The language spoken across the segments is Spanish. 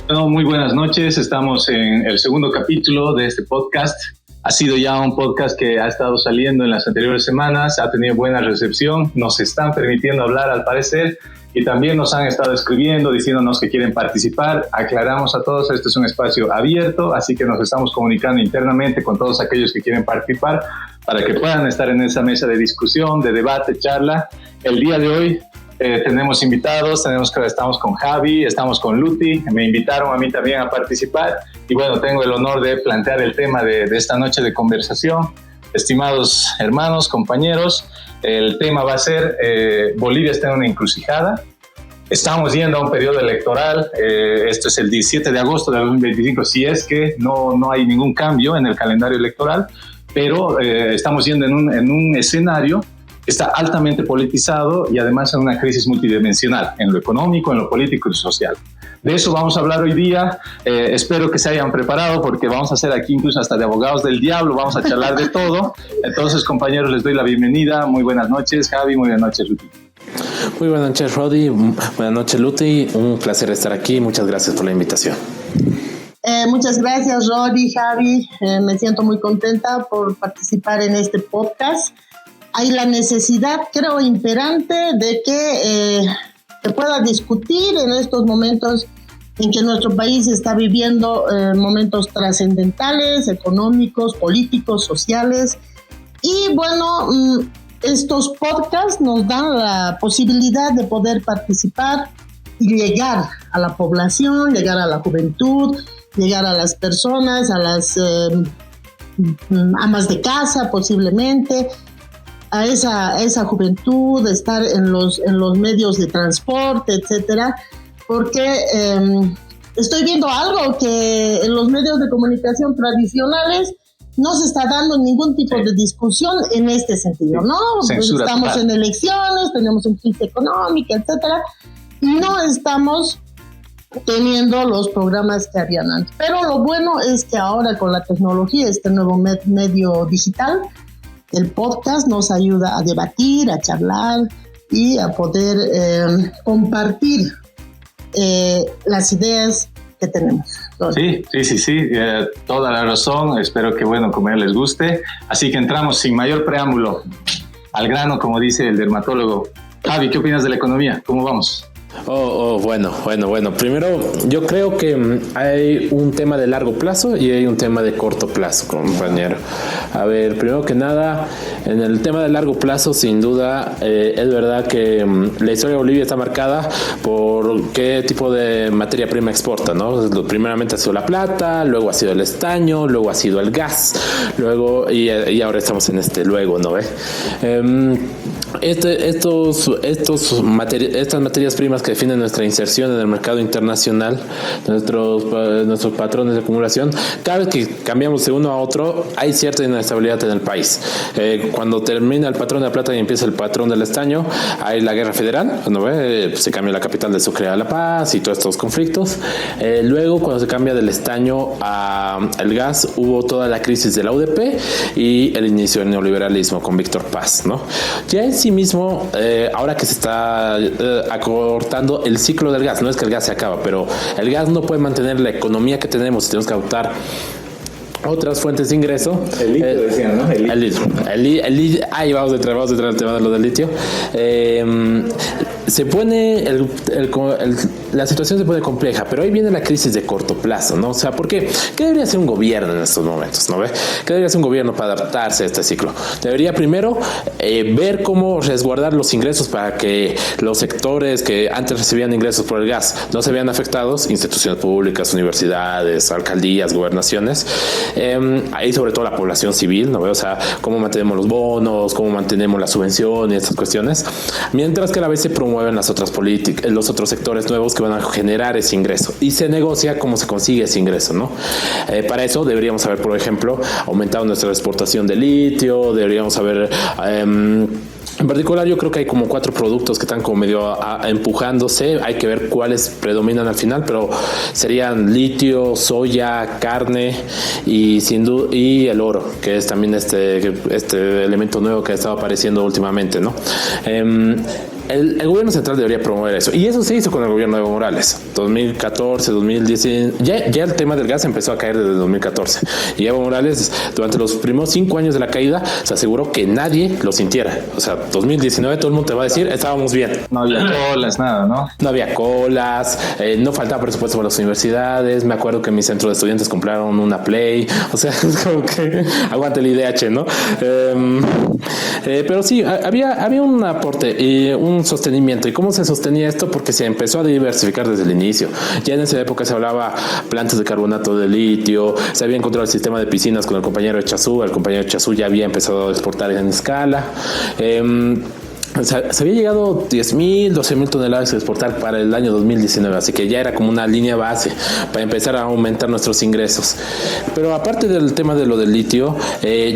Bueno, muy buenas noches. Estamos en el segundo capítulo de este podcast. Ha sido ya un podcast que ha estado saliendo en las anteriores semanas, ha tenido buena recepción, nos están permitiendo hablar al parecer y también nos han estado escribiendo diciéndonos que quieren participar. Aclaramos a todos, este es un espacio abierto, así que nos estamos comunicando internamente con todos aquellos que quieren participar para que puedan estar en esa mesa de discusión, de debate, charla. El día de hoy tenemos invitados, estamos con Javi, estamos con Luti, me invitaron a mí también a participar y bueno, tengo el honor de plantear el tema de esta noche de conversación. Estimados hermanos, compañeros, el tema va a ser Bolivia está en una encrucijada. Estamos yendo a un periodo electoral, esto es el 17 de agosto de 2025, si es que no hay ningún cambio en el calendario electoral, pero estamos yendo en un escenario que está altamente politizado y además en una crisis multidimensional, en lo económico, en lo político y social. De eso vamos a hablar hoy día. Espero que se hayan preparado porque vamos a hacer aquí incluso hasta de abogados del diablo, vamos a charlar de todo. Entonces, compañeros, les doy la bienvenida. Muy buenas noches, Javi. Muy buenas noches, Luti. Muy buenas noches, Rodi. Buenas noches, Luti. Un placer estar aquí. Muchas gracias por la invitación. Muchas gracias, Rodi, Javi. Me siento muy contenta por participar en este podcast. Hay la necesidad, creo, imperante de que se pueda discutir en estos momentos en que nuestro país está viviendo momentos trascendentales, económicos, políticos, sociales. Y bueno, estos podcasts nos dan la posibilidad de poder participar y llegar a la población, llegar a la juventud, llegar a las personas, a las amas de casa posiblemente, a esa juventud, estar en los medios de transporte, etcétera, porque estoy viendo algo que en los medios de comunicación tradicionales no se está dando ningún tipo de discusión en este sentido, ¿no? Censura estamos total. En elecciones, tenemos una crisis económica, etcétera, y no estamos teniendo los programas que habían antes. Pero lo bueno es que ahora con la tecnología, este nuevo medio digital, el podcast nos ayuda a debatir, a charlar y a poder compartir las ideas que tenemos. Sí, toda la razón. Espero que, bueno, como ya les guste. Así que entramos sin mayor preámbulo al grano, como dice el dermatólogo. Javi, ¿qué opinas de la economía? ¿Cómo vamos? Bueno. Primero, yo creo que hay un tema de largo plazo y hay un tema de corto plazo, compañero. A ver, primero que nada, en el tema de largo plazo, sin duda, es verdad que la historia de Bolivia está marcada por qué tipo de materia prima exporta, ¿no? Primeramente ha sido la plata, luego ha sido el estaño, luego ha sido el gas, luego y ahora estamos en luego, ¿no? Estas materias primas que definen nuestra inserción en el mercado internacional, nuestros patrones de acumulación, cada vez que cambiamos de uno a otro hay cierta inestabilidad en el país. Cuando termina el patrón de la plata y empieza el patrón del estaño, hay la guerra federal, ¿no ve? Se cambia la capital de Sucre a La Paz y todos estos conflictos. Luego, cuando se cambia del estaño al gas, hubo toda la crisis de la UDP y el inicio del neoliberalismo con Víctor Paz, ¿no? Ya en sí mismo, ahora que se está acortando el ciclo del gas, no es que el gas se acaba, pero el gas no puede mantener la economía que tenemos y tenemos que adoptar otras fuentes de ingreso. El litio decían, ¿no? El litio. Ahí vamos a entrar el tema de lo del litio. Se pone la situación se pone compleja, pero ahí viene la crisis de corto plazo, ¿no? O sea, ¿por qué? ¿Qué debería hacer un gobierno en estos momentos, no ve? ¿Qué debería hacer un gobierno para adaptarse a este ciclo? Debería primero ver cómo resguardar los ingresos para que los sectores que antes recibían ingresos por el gas no se vean afectados, instituciones públicas, universidades, alcaldías, gobernaciones, ahí sobre todo la población civil, ¿no ve? O sea, cómo mantenemos los bonos, cómo mantenemos la subvención y estas cuestiones, mientras que a la vez se promueven las otras políticas, los otros sectores nuevos que van a generar ese ingreso y se negocia cómo se consigue ese ingreso, ¿no? Para eso deberíamos haber, por ejemplo, aumentado nuestra exportación de litio, deberíamos haber en particular yo creo que hay como 4 productos que están como medio empujándose, hay que ver cuáles predominan al final, pero serían litio, soya, carne y sin duda y el oro, que es también este elemento nuevo que ha estado apareciendo últimamente, ¿no? el gobierno central debería promover eso. Y eso se hizo con el gobierno de Evo Morales. 2014, 2010. Ya el tema del gas empezó a caer desde 2014. Y Evo Morales, durante los primeros 5 años de la caída, se aseguró que nadie lo sintiera. O sea, 2019 todo el mundo te va a decir, estábamos bien. No había colas, nada, ¿no? No había colas, no faltaba presupuesto para las universidades. Me acuerdo que en mi centro de estudiantes compraron una Play. O sea, es como que aguante el IDH, ¿no? Pero sí, había un aporte y un sostenimiento. ¿Y cómo se sostenía esto? Porque se empezó a diversificar desde el inicio. Ya en esa época se hablaba plantas de carbonato de litio, se había encontrado el sistema de piscinas con el compañero Echazú. El compañero Echazú ya había empezado a exportar en escala. Se había llegado 10,000, 12,000 toneladas de exportar para el año 2019, así que ya era como una línea base para empezar a aumentar nuestros ingresos. Pero aparte del tema de lo del litio,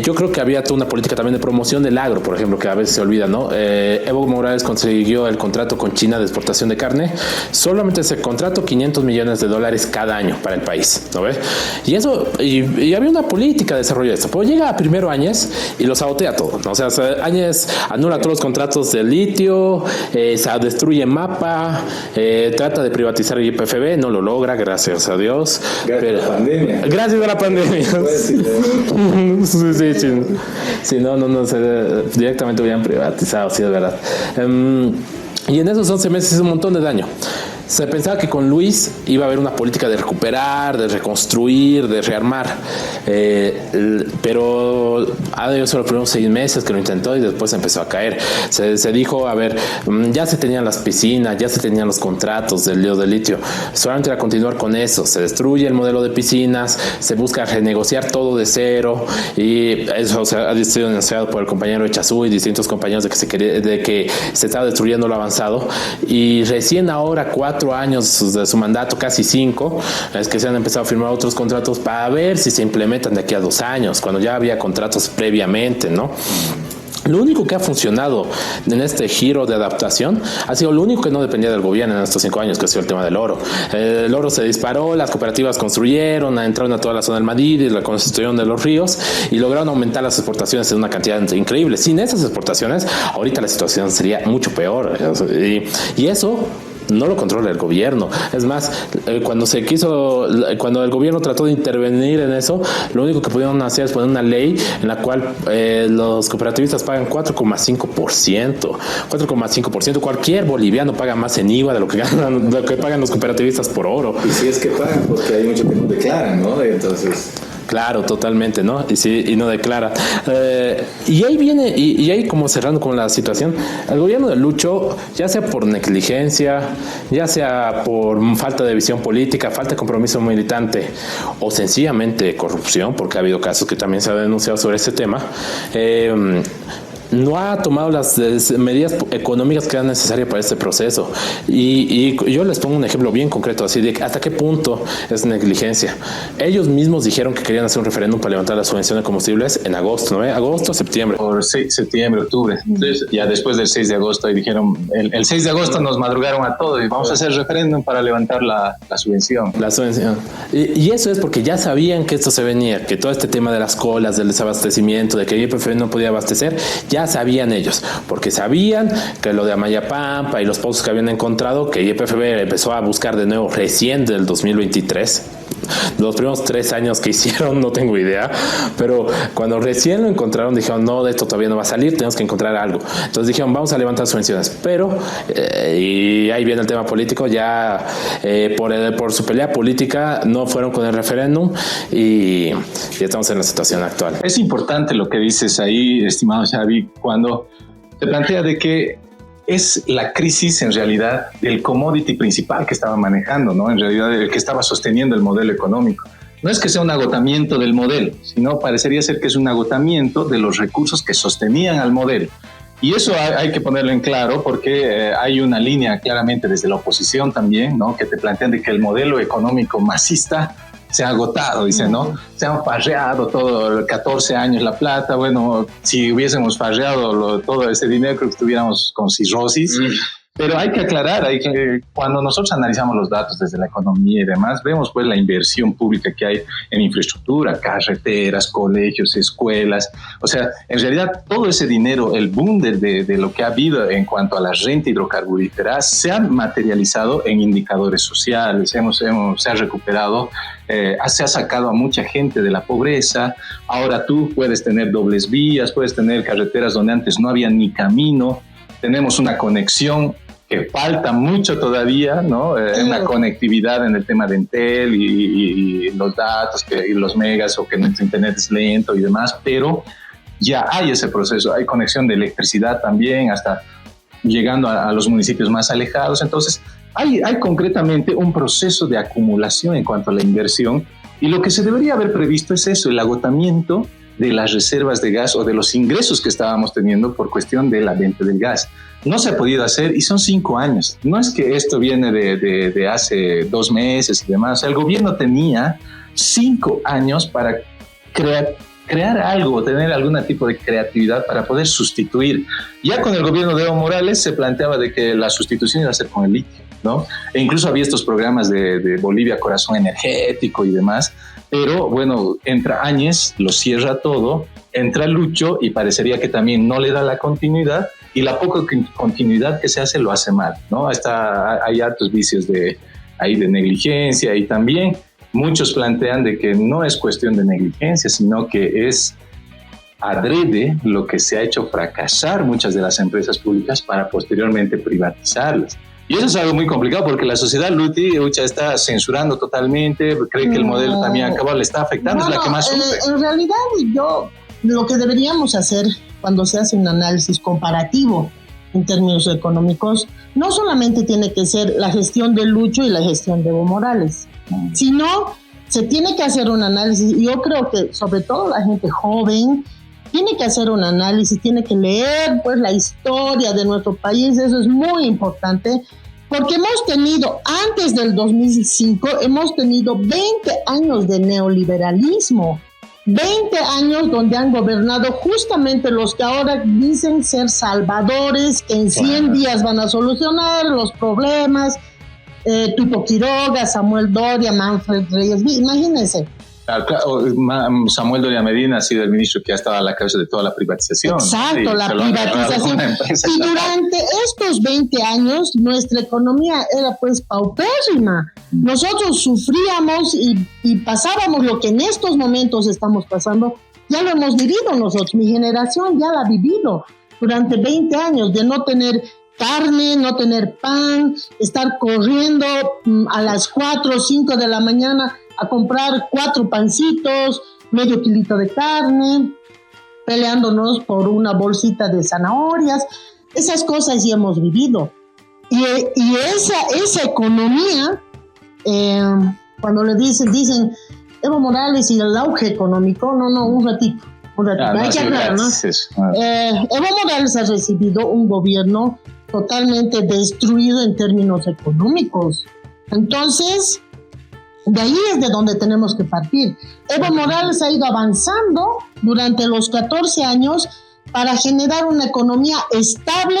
yo creo que había toda una política también de promoción del agro, por ejemplo, que a veces se olvida, ¿no? Evo Morales consiguió el contrato con China de exportación de carne, solamente ese contrato $500 millones cada año para el país, ¿no ves? Y eso, y había una política de desarrollo de esto, pero llega a primero Áñez y lo sabotea todo, ¿no? O sea, Áñez anula todos los contratos de litio, se destruye MAPA, trata de privatizar el YPFB, no lo logra, gracias a Dios. Gracias a la pandemia. Gracias a la pandemia. Sí, no, directamente hubieran privatizado, sí, es verdad. Y en esos 11 meses hizo un montón de daño. Se pensaba que con Luis iba a haber una política de recuperar, de reconstruir, de rearmar, pero ha de solo los primeros 6 meses que lo intentó y después empezó a caer. Se dijo, a ver, ya se tenían las piscinas, ya se tenían los contratos del lío de litio, solamente era continuar con eso. Se destruye el modelo de piscinas, se busca renegociar todo de cero y eso ha sido denunciado por el compañero Echazú y distintos compañeros de que se estaba destruyendo lo avanzado, y recién ahora 4 años de su mandato, casi 5, es que se han empezado a firmar otros contratos para ver si se implementan de aquí a 2 años, cuando ya había contratos previamente, ¿no? Lo único que ha funcionado en este giro de adaptación ha sido lo único que no dependía del gobierno en estos 5 años, que ha sido el tema del oro. El oro se disparó, las cooperativas construyeron, entraron a toda la zona del Madrid, la construcción de los ríos y lograron aumentar las exportaciones en una cantidad increíble. Sin esas exportaciones, ahorita la situación sería mucho peor. Y eso no lo controla el gobierno. Es más, cuando el gobierno trató de intervenir en eso, lo único que pudieron hacer es poner una ley en la cual los cooperativistas pagan 4,5%. 4,5%. Cualquier boliviano paga más en IVA de lo que pagan los cooperativistas por oro. Y si es que pagan, porque hay muchos que no declaran, ¿no? Entonces... Claro, totalmente, ¿no? Y no declara. Y ahí viene, y ahí como cerrando con la situación, el gobierno de Lucho, ya sea por negligencia, ya sea por falta de visión política, falta de compromiso militante o sencillamente corrupción, porque ha habido casos que también se ha denunciado sobre ese tema, no ha tomado las medidas económicas que eran necesarias para este proceso. Y yo les pongo un ejemplo bien concreto, así de hasta qué punto es negligencia. Ellos mismos dijeron que querían hacer un referéndum para levantar la subvención de combustibles en agosto, ¿no? Agosto, septiembre. Por septiembre, octubre. Entonces, ya después del 6 de agosto, y dijeron, el 6 de agosto nos madrugaron a todos y vamos a hacer el referéndum para levantar la subvención. La subvención. Y eso es porque ya sabían que esto se venía, que todo este tema de las colas, del desabastecimiento, de que el YPF no podía abastecer, ya sabían ellos, porque sabían que lo de Amayapampa y los pozos que habían encontrado, que YPFB empezó a buscar de nuevo recién del 2023. Los primeros 3 años que hicieron no tengo idea, pero cuando recién lo encontraron dijeron, no, de esto todavía no va a salir, tenemos que encontrar algo. Entonces dijeron, vamos a levantar subvenciones, pero y ahí viene el tema político, ya por su pelea política no fueron con el referéndum y estamos en la situación actual. Es importante lo que dices ahí, estimado Xavi, cuando te plantea de que es la crisis en realidad del commodity principal que estaba manejando, ¿no? En realidad el que estaba sosteniendo el modelo económico. No es que sea un agotamiento del modelo, sino parecería ser que es un agotamiento de los recursos que sostenían al modelo. Y eso hay que ponerlo en claro porque hay una línea claramente desde la oposición también, ¿no? Que te plantean de que el modelo económico masista se ha agotado, dice, ¿no? Se han farreado todo 14 años la plata. Bueno, si hubiésemos farreado todo ese dinero, creo que estuviéramos con cirrosis. Pero hay que aclarar, cuando nosotros analizamos los datos desde la economía y demás, vemos pues la inversión pública que hay en infraestructura, carreteras, colegios, escuelas. O sea, en realidad todo ese dinero, el boom de lo que ha habido en cuanto a la renta hidrocarburífera, se ha materializado en indicadores sociales. Se ha recuperado, se ha sacado a mucha gente de la pobreza. Ahora tú puedes tener dobles vías, puedes tener carreteras donde antes no había ni camino. Tenemos una conexión que falta mucho todavía, ¿no? Una conectividad en el tema de Entel y los datos y los megas, o que nuestro internet es lento y demás, pero ya hay ese proceso. Hay conexión de electricidad también, hasta llegando a los municipios más alejados. Entonces, hay concretamente un proceso de acumulación en cuanto a la inversión, y lo que se debería haber previsto es eso, el agotamiento de las reservas de gas o de los ingresos que estábamos teniendo por cuestión de la venta del gas. No se ha podido hacer y son 5 años. No es que esto viene de hace 2 meses y demás. O sea, el gobierno tenía 5 años para crear algo, tener algún tipo de creatividad para poder sustituir. Ya con el gobierno de Evo Morales se planteaba de que la sustitución iba a ser con el litio, ¿no? E incluso había estos programas de Bolivia Corazón Energético y demás. Pero bueno, entra Áñez, lo cierra todo, entra Lucho y parecería que también no le da la continuidad, y la poca continuidad que se hace lo hace mal, ¿no? Hay hartos vicios de negligencia, y también muchos plantean de que no es cuestión de negligencia, sino que es adrede lo que se ha hecho fracasar muchas de las empresas públicas para posteriormente privatizarlas. Y eso es algo muy complicado porque la sociedad, Luti, está censurando totalmente, cree que el modelo también acabó, le está afectando, es la que más sufre. En realidad, lo que deberíamos hacer cuando se hace un análisis comparativo en términos económicos, no solamente tiene que ser la gestión de Lucho y la gestión de Evo Morales, sino se tiene que hacer un análisis, y yo creo que sobre todo la gente joven tiene que hacer un análisis, tiene que leer pues la historia de nuestro país. Eso es muy importante, porque hemos tenido, antes del 2005, hemos tenido 20 años de neoliberalismo, 20 años donde han gobernado justamente los que ahora dicen ser salvadores, que en 100 días van a solucionar los problemas, Tuto Quiroga, Samuel Doria, Manfred Reyes, imagínense. Samuel Doria Medina ha sido el ministro que ha estado a la cabeza de toda la privatización. Exacto, sí, la privatización. Y durante estos 20 años nuestra economía era pues paupérrima. Nosotros sufríamos y pasábamos lo que en estos momentos estamos pasando. Ya lo hemos vivido nosotros, mi generación ya la ha vivido durante 20 años de no tener carne, no tener pan, estar corriendo a las 4 o 5 de la mañana a comprar 4 pancitos, medio kilito de carne, peleándonos por una bolsita de zanahorias. Esas cosas ya hemos vivido. Y esa economía, cuando le dicen Evo Morales y el auge económico, un ratito. Hay que aclarar, ¿no? Evo Morales ha recibido un gobierno totalmente destruido en términos económicos. Entonces, de ahí es de donde tenemos que partir. Evo Morales ha ido avanzando durante los 14 años para generar una economía estable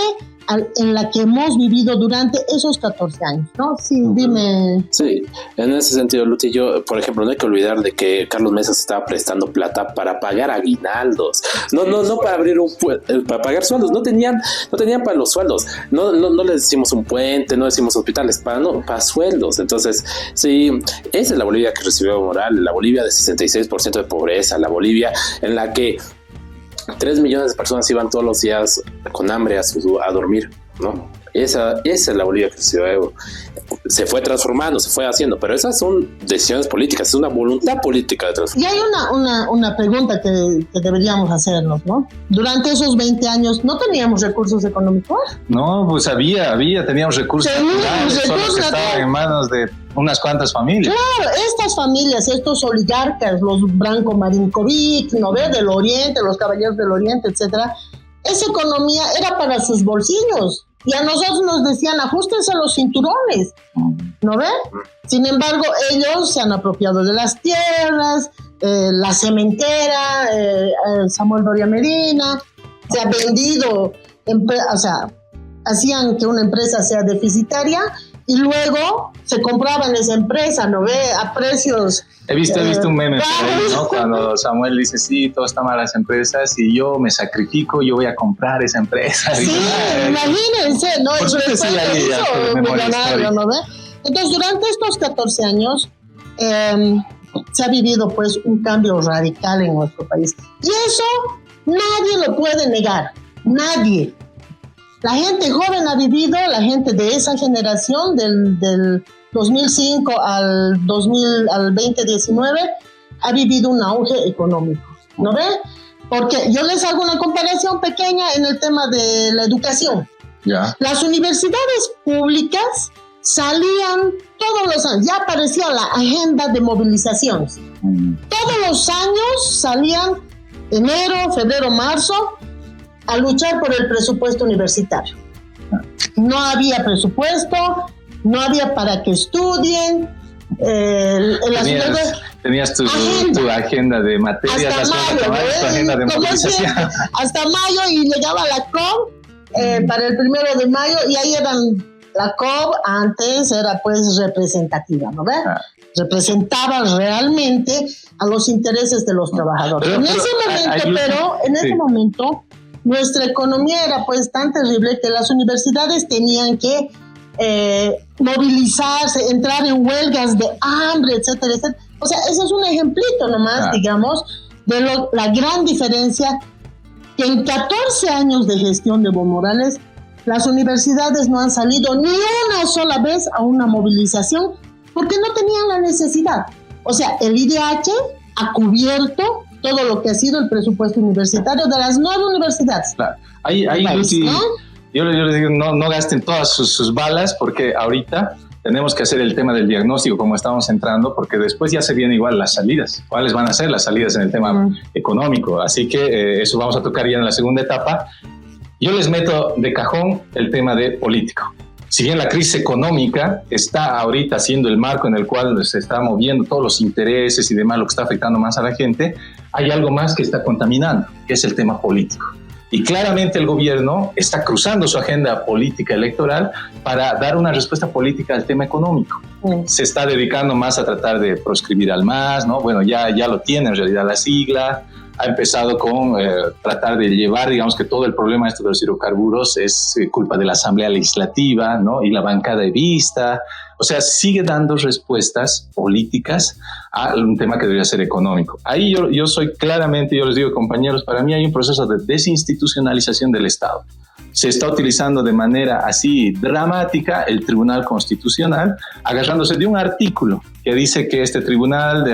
en la que hemos vivido durante esos 14 años, ¿no? Sí, dime. Sí, en ese sentido, Luti, yo, por ejemplo, no hay que olvidar de que Carlos Mesa se estaba prestando plata para pagar aguinaldos, no para abrir para pagar sueldos, no tenían para los sueldos, no les decimos un puente, no decimos hospitales, para sueldos. Entonces, sí, esa es la Bolivia que recibió Evo Morales, la Bolivia de 66% de pobreza, la Bolivia en la que 3 millones de personas iban todos los días con hambre a dormir, ¿no? Esa es la Bolivia que recibió Evo. Se fue transformando, se fue haciendo, pero esas son decisiones políticas, es una voluntad política de transformación. Y hay una pregunta que deberíamos hacernos, ¿no? Durante esos 20 años, ¿no teníamos recursos económicos? No, pues teníamos recursos naturales, solo que estaban en manos de unas cuantas familias. Claro, estas familias, estos oligarcas, los Branco Marinkovic, ¿no ve? Del Oriente, los Caballeros del Oriente, etcétera, esa economía era para sus bolsillos. Y a nosotros nos decían, ajustense los cinturones, ¿no ve? Sin embargo, ellos se han apropiado de las tierras, la cementera, Samuel Doria Medina, se ha vendido, hacían que una empresa sea deficitaria y luego se compraban esa empresa, ¿no ve? A precios... He visto un meme por ahí, ¿no? Cuando Samuel dice, sí, todo está mal las empresas y yo me sacrifico, yo voy a comprar esa empresa. Sí, imagínense, ¿no? Por suerte sí la idea, millonario, ¿no ve? Entonces, durante estos 14 años se ha vivido pues un cambio radical en nuestro país. Y eso nadie lo puede negar, nadie. La gente joven ha vivido, la gente de esa generación del 2005 al 2019 ha vivido un auge económico, ¿no ve? Porque yo les hago una comparación pequeña en el tema de la educación. Ya. Las universidades públicas salían todos los años, ya aparecía la agenda de movilizaciones. Todos los años salían enero, febrero, marzo a luchar por el presupuesto universitario. No había presupuesto, no había para que estudien. Tenías tu agenda de materias hasta mayo, tu agenda de movilización. Hasta mayo y llegaba la COP para el 1 de mayo y ahí eran la COP antes era pues representativa, ¿no ves? Representaba realmente a los intereses de los trabajadores. En ese momento nuestra economía era pues tan terrible que las universidades tenían que movilizarse, entrar en huelgas de hambre, etcétera, etcétera. O sea, ese es un ejemplito nomás, digamos, de la gran diferencia que en 14 años de gestión de Evo Morales, las universidades no han salido ni una sola vez a una movilización porque no tenían la necesidad. O sea, el IDH ha cubierto todo lo que ha sido el presupuesto universitario de las 9 universidades. Claro. Ahí Lucy, ¿no? Yo les digo, no gasten todas sus balas porque ahorita tenemos que hacer el tema del diagnóstico como estamos entrando, porque después ya se vienen igual las salidas. ¿Cuáles van a ser las salidas en el tema económico? Así que eso vamos a tocar ya en la segunda etapa. Yo les meto de cajón el tema de político. Si bien la crisis económica está ahorita siendo el marco en el cual se está moviendo todos los intereses y demás, lo que está afectando más a la gente, hay algo más que está contaminando, que es el tema político. Y claramente el gobierno está cruzando su agenda política electoral para dar una respuesta política al tema económico. Se está dedicando más a tratar de proscribir al MAS, ¿no? Bueno, ya lo tiene en realidad la sigla. Ha empezado con tratar de llevar, digamos, que todo el problema de los hidrocarburos es culpa de la Asamblea Legislativa, ¿no? Y la bancada evista. O sea, sigue dando respuestas políticas a un tema que debería ser económico. Ahí yo soy claramente, yo les digo, compañeros, para mí hay un proceso de desinstitucionalización del Estado. Se está utilizando de manera así dramática el Tribunal Constitucional, agarrándose de un artículo que dice que este tribunal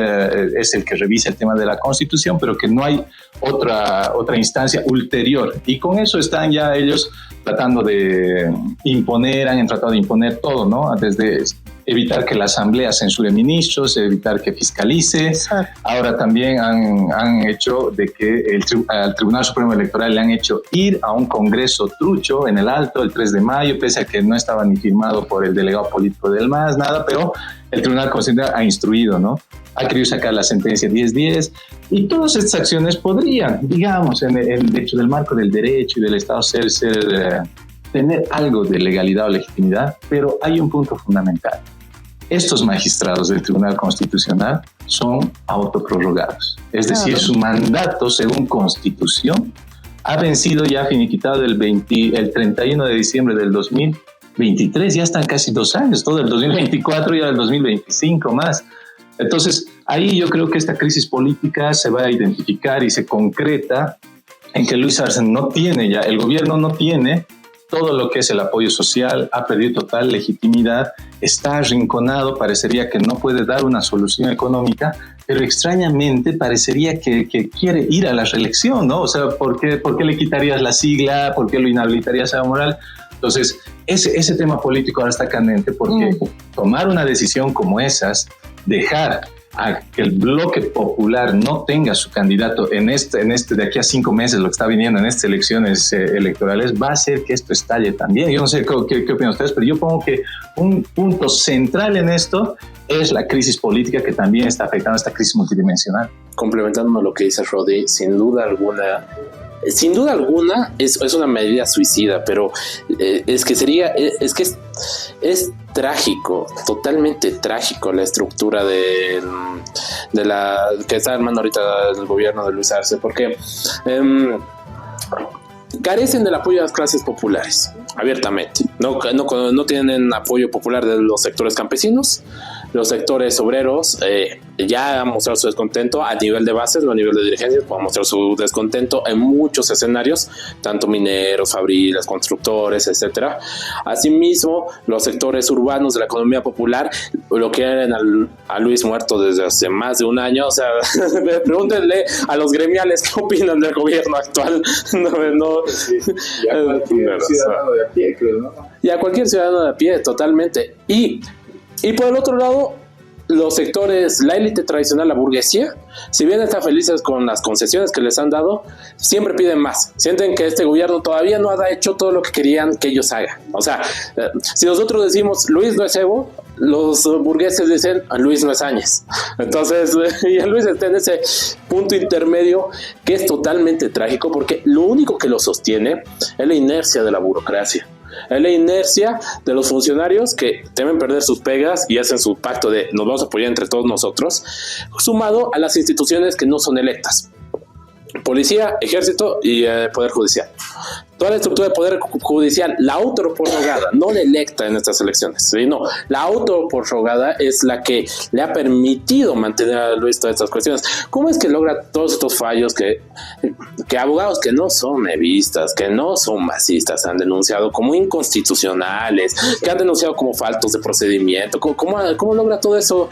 es el que revisa el tema de la Constitución, pero que no hay otra instancia ulterior. Y con eso están ya ellos tratando de imponer, han tratado de imponer todo, ¿no? Desde evitar que la Asamblea censure ministros, evitar que fiscalice. Exacto. Ahora también han hecho de que al Tribunal Supremo Electoral le han hecho ir a un congreso trucho en el Alto el 3 de mayo, pese a que no estaba ni firmado por el delegado político del MAS, nada, pero el Tribunal Constitucional ha instruido, ¿no? Ha querido sacar la sentencia 10-10 y todas estas acciones podrían, digamos, en el hecho del marco del derecho y del Estado tener algo de legalidad o legitimidad, pero hay un punto fundamental. Estos magistrados del Tribunal Constitucional son autoprorrogados. Es decir, su mandato, según Constitución, ha vencido ya finiquitado el 31 de diciembre del 2023. Ya están casi 2 años, todo el 2024 y el 2025 más. Entonces, ahí yo creo que esta crisis política se va a identificar y se concreta en que Luis Arce no tiene ya, el gobierno no tiene todo lo que es el apoyo social, ha perdido total legitimidad, está arrinconado, parecería que no puede dar una solución económica, pero extrañamente parecería que quiere ir a la reelección, ¿no? O sea, ¿por qué le quitarías la sigla? ¿Por qué lo inhabilitarías a Evo Morales? Entonces, ese tema político ahora está candente porque tomar una decisión como esas, dejar a que el bloque popular no tenga su candidato en este de aquí a 5 meses, lo que está viniendo en estas elecciones electorales, va a hacer que esto estalle también. Yo no sé qué opinan ustedes, pero yo pongo que un punto central en esto es la crisis política que también está afectando esta crisis multidimensional. Complementando lo que dice Rodi, sin duda alguna, sin duda alguna es una medida suicida, pero es trágico, totalmente trágico la estructura de la que está armando ahorita el gobierno de Luis Arce, porque carecen del apoyo de las clases populares, abiertamente. No tienen apoyo popular de los sectores campesinos. Los sectores obreros ya han mostrado su descontento a nivel de bases, no a nivel de dirigencias, han mostrado su descontento en muchos escenarios, tanto mineros, fabriles, constructores, etcétera. Asimismo, los sectores urbanos de la economía popular lo quieren a Luis muerto desde hace más de un año. O sea, pregúntenle a los gremiales qué opinan del gobierno actual. Y a cualquier ciudadano de a pie, creo, ¿no? Y a cualquier ciudadano de a pie, totalmente. Y por el otro lado, los sectores, la élite tradicional, la burguesía, si bien están felices con las concesiones que les han dado, siempre piden más. Sienten que este gobierno todavía no ha hecho todo lo que querían que ellos hagan. O sea, si nosotros decimos Luis no es Evo, los burgueses dicen Luis no es Áñez. Entonces, y Luis está en ese punto intermedio que es totalmente trágico, porque lo único que lo sostiene es la inercia de la burocracia. Es la inercia de los funcionarios que temen perder sus pegas y hacen su pacto de nos vamos a apoyar entre todos nosotros, sumado a las instituciones que no son electas: policía, ejército y poder judicial. Toda la estructura de poder judicial, la autoprorrogada, no la electa en estas elecciones, ¿sí? No, la autoprorrogada es la que le ha permitido mantener a Luis todas estas cuestiones. ¿Cómo es que logra todos estos fallos que abogados que no son evistas, que no son masistas, han denunciado como inconstitucionales, que han denunciado como faltos de procedimiento? ¿Cómo logra todo eso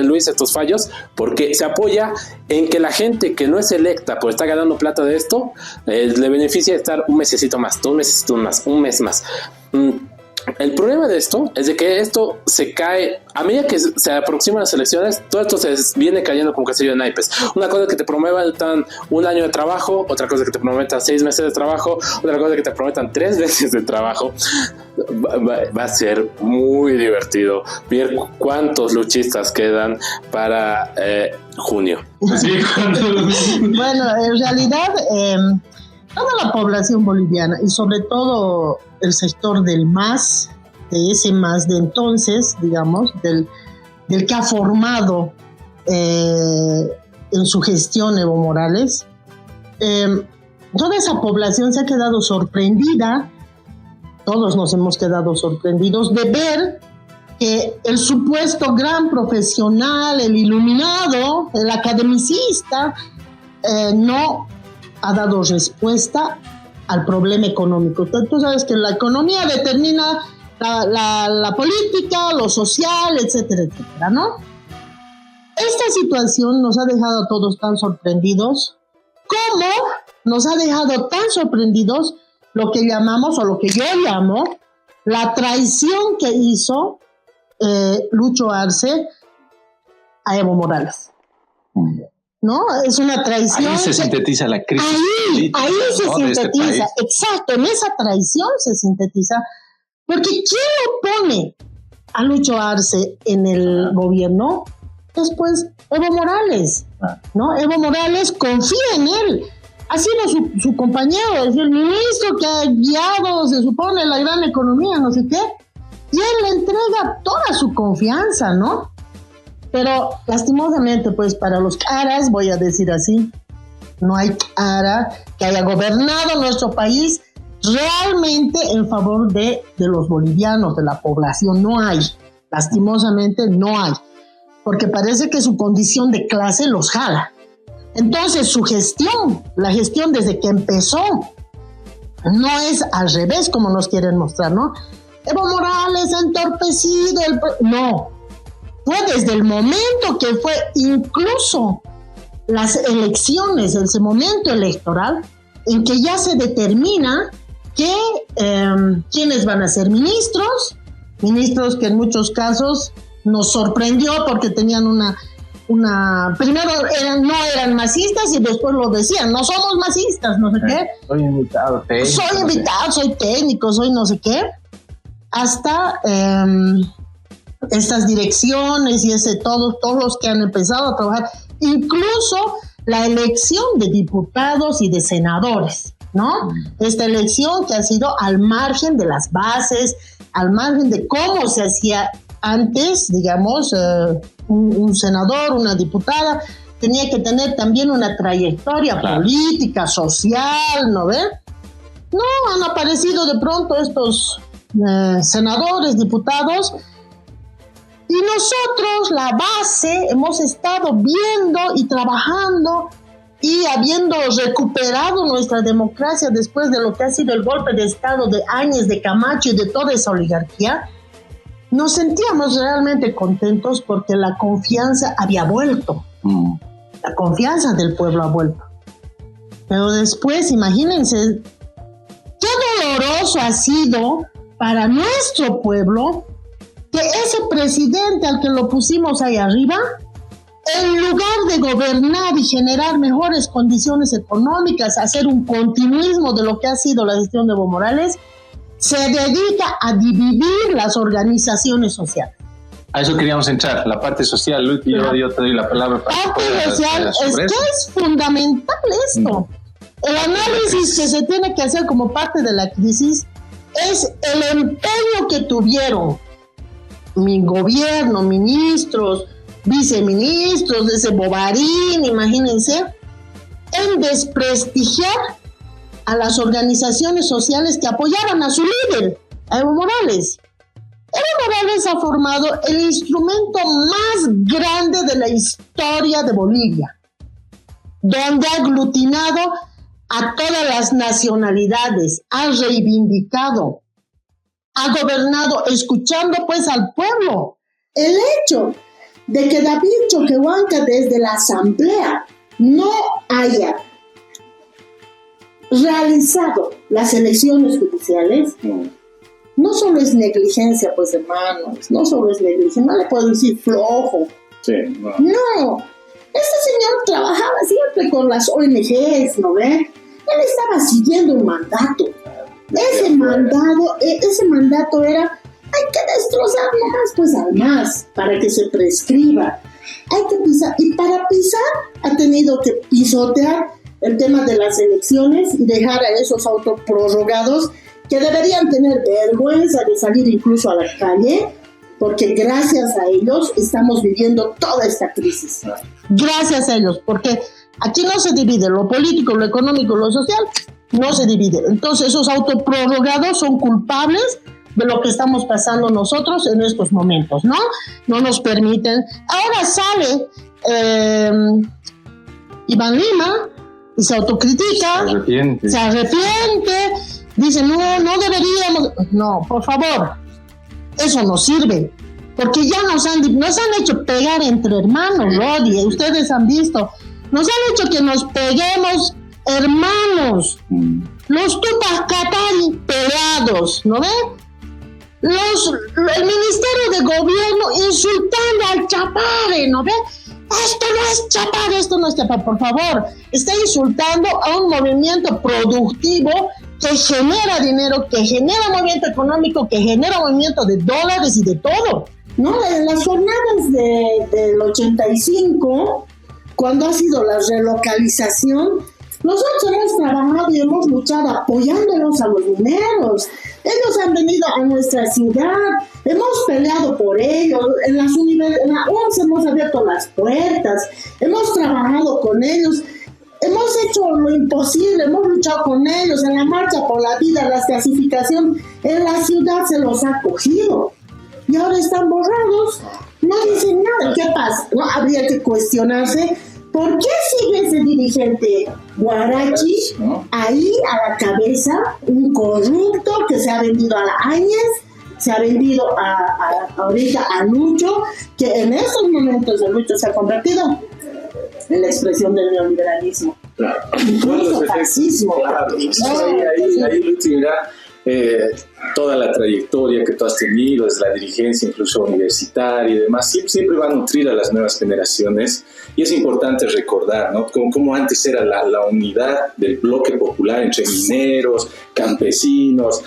Luis, estos fallos? Porque se apoya en que la gente que no es electa, pues está ganando plata de esto, le beneficia estar un mesecito más, 2 meses más, un mes más. El problema de esto es de que esto se cae a medida que se aproximan las elecciones. Todo esto se viene cayendo como castillo de naipes. Una cosa es que te prometan un año de trabajo, otra cosa es que te prometan 6 meses de trabajo, otra cosa es que te prometan 3 meses de trabajo. Va a ser muy divertido ver cuántos luchistas quedan para junio. Bueno, en realidad toda la población boliviana y sobre todo el sector del MAS, de ese MAS de entonces, digamos, del que ha formado en su gestión Evo Morales, toda esa población se ha quedado sorprendida, todos nos hemos quedado sorprendidos de ver que el supuesto gran profesional, el iluminado, el academicista, no ha dado respuesta al problema económico. Tú sabes que la economía determina la política, lo social, etcétera, etcétera, ¿no? Esta situación nos ha dejado a todos tan sorprendidos, como nos ha dejado tan sorprendidos lo que llamamos, o lo que yo llamo, la traición que hizo Lucho Arce a Evo Morales. ¿No? Es una traición. Ahí se sintetiza la crisis. Ahí se sintetiza, exacto, en esa traición se sintetiza, porque ¿quién opone a Lucho Arce en el gobierno? Después Evo Morales, ¿no? Evo Morales confía en él, ha sido su compañero, es el ministro que ha guiado, se supone, la gran economía, no sé qué, y él le entrega toda su confianza, ¿no? Pero lastimosamente, pues para los caras, voy a decir así, no hay cara que haya gobernado nuestro país realmente en favor de los bolivianos, de la población. No hay, lastimosamente no hay, porque parece que su condición de clase los jala. Entonces su gestión, la gestión desde que empezó, no es al revés como nos quieren mostrar, ¿no? Evo Morales ha entorpecido no. Fue desde el momento que fue incluso las elecciones, ese momento electoral, en que ya se determina que quiénes van a ser ministros que en muchos casos nos sorprendió porque tenían primero no eran masistas y después lo decían, no somos masistas, no sé qué. Soy invitado, soy técnico, soy no sé qué, hasta estas direcciones y todos los que han empezado a trabajar, incluso la elección de diputados y de senadores, ¿no? Esta elección que ha sido al margen de las bases, al margen de cómo se hacía antes, digamos, un senador, una diputada, tenía que tener también una trayectoria política, social, ¿no ve? No, han aparecido de pronto estos senadores, diputados, y nosotros, la base, hemos estado viendo y trabajando y habiendo recuperado nuestra democracia después de lo que ha sido el golpe de Estado de Áñez, de Camacho y de toda esa oligarquía, nos sentíamos realmente contentos porque la confianza había vuelto. La confianza del pueblo ha vuelto. Pero después, imagínense, qué doloroso ha sido para nuestro pueblo que ese presidente al que lo pusimos ahí arriba, en lugar de gobernar y generar mejores condiciones económicas, hacer un continuismo de lo que ha sido la gestión de Evo Morales, se dedica a dividir las organizaciones sociales. A eso queríamos entrar, la parte social. Luis, yo te doy la palabra. La parte social es que es fundamental esto. El análisis que se tiene que hacer como parte de la crisis es el empeño que tuvieron mi gobierno, ministros, viceministros, de ese Bovarín, imagínense, en desprestigiar a las organizaciones sociales que apoyaban a su líder, a Evo Morales. Evo Morales ha formado el instrumento más grande de la historia de Bolivia, donde ha aglutinado a todas las nacionalidades, ha reivindicado, ha gobernado escuchando pues al pueblo. El hecho de que David Choquehuanca desde la asamblea no haya realizado las elecciones judiciales, no solo es negligencia, pues hermanos, no solo es negligencia, no le puedo decir flojo. Sí, no, este señor trabajaba siempre con las ONGs, ¿no ve? Él estaba siguiendo un mandato. Ese mandato era, hay que destrozar nomás pues al MAS para que se prescriba. Hay que pisar, y para pisar ha tenido que pisotear el tema de las elecciones y dejar a esos autoprorrogados que deberían tener vergüenza de salir incluso a la calle, porque gracias a ellos estamos viviendo toda esta crisis. Gracias a ellos, porque aquí no se divide lo político, lo económico, lo social, no se divide. Entonces esos autoprorrogados son culpables de lo que estamos pasando nosotros en estos momentos, ¿no? No nos permiten. Ahora sale Iván Lima y se autocritica, se arrepiente, dice, no deberíamos, no, por favor, eso no sirve, porque ya nos han hecho pegar entre hermanos, Rodi, ustedes han visto, nos han hecho que nos peguemos hermanos, los Tupac Katari peleados, ¿no ven? El Ministerio de Gobierno insultando al Chapare, ¿no ven? Esto no es Chapare, por favor, está insultando a un movimiento productivo que genera dinero, que genera movimiento económico, que genera movimiento de dólares y de todo. ¿No? En las jornadas del 85, cuando ha sido la relocalización, nosotros hemos trabajado y hemos luchado apoyándonos a los mineros. Ellos han venido a nuestra ciudad, hemos peleado por ellos, en la UNS hemos abierto las puertas, hemos trabajado con ellos, hemos hecho lo imposible, hemos luchado con ellos en la marcha por la vida, la clasificación, en la ciudad se los ha cogido. Y ahora están borrados, no dicen nada. ¿Qué pasa? ¿No? Habría que cuestionarse por qué sigue ese dirigente Guarachi ahí a la cabeza, un corrupto que se ha vendido a la Áñez, se ha vendido ahorita a Lucho, que en estos momentos el Lucho se ha convertido en la expresión del neoliberalismo. Claro. Incluso fascismo. Claro. Ahí Lucho, mira, toda la trayectoria que tú has tenido, desde la dirigencia incluso universitaria y demás, siempre va a nutrir a las nuevas generaciones. Y es importante recordar, ¿no?, cómo antes era la unidad del bloque popular entre mineros, campesinos,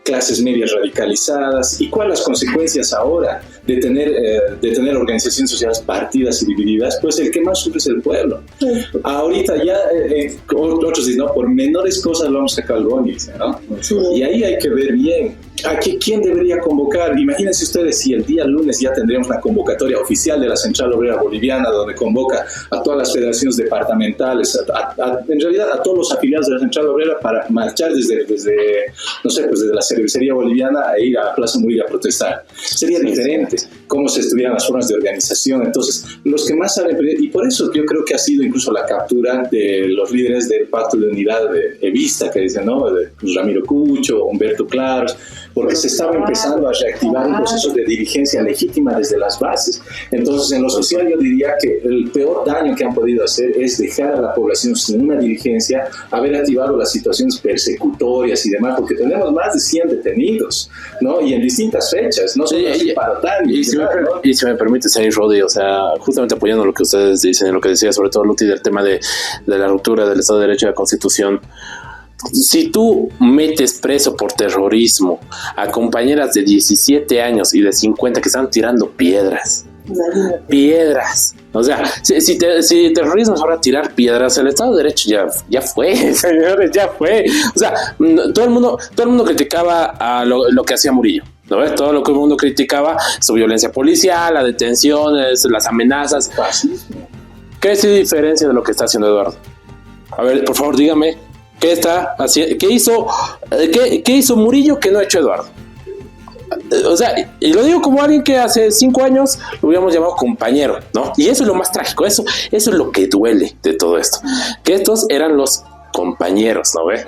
clases medias radicalizadas, y cuáles las consecuencias ahora de tener organizaciones sociales partidas y divididas. Pues el que más sufre es el pueblo. Ahorita ya, otros dicen, no, por menores cosas lo vamos a sacar al Gómez, ¿no? Y ahí hay que ver bien aquí quién debería convocar. Imagínense ustedes si el día lunes ya tendríamos una convocatoria oficial de la Central Obrera Boliviana, donde convoca a todas las federaciones departamentales, en realidad a todos los afiliados de la Central Obrera, para marchar desde no sé, pues desde la cervecería boliviana a ir a la Plaza Murillo a protestar. Sería diferente cómo se estuvieran las formas de organización. Entonces, los que más saben, y por eso yo creo que ha sido incluso la captura de los líderes del Pacto de Unidad Evista, que dicen, ¿no?, de Ramiro Cucho, Humberto Claros, porque se estaba empezando a reactivar un proceso de dirigencia legítima desde las bases. Entonces, en lo social yo diría que el peor daño que han podido hacer es dejar a la población sin una dirigencia, haber activado las situaciones persecutorias y demás, porque tenemos más de 100 detenidos, ¿no?, y en distintas fechas, no solo para tal. Y si me permite seguir, Rodi, o sea, justamente apoyando lo que ustedes dicen, lo que decía sobre todo Luti del tema de la ruptura del Estado de Derecho y de la Constitución. Si tú metes preso por terrorismo a compañeras de 17 años y de 50 que están tirando piedras, o sea, si terrorismo es ahora tirar piedras, el Estado de Derecho ya fue, señores, ya fue. O sea, todo el mundo criticaba a lo que hacía Murillo, ¿no ves? Todo lo que el mundo criticaba, su violencia policial, las detenciones, las amenazas. ¿Qué es la diferencia de lo que está haciendo Eduardo? A ver, por favor, dígame. ¿Qué hizo Murillo que no ha hecho Eduardo? O sea, y lo digo como alguien que hace 5 años lo hubiéramos llamado compañero, ¿no? Y eso es lo más trágico, eso es lo que duele de todo esto, que estos eran los compañeros, ¿no ve?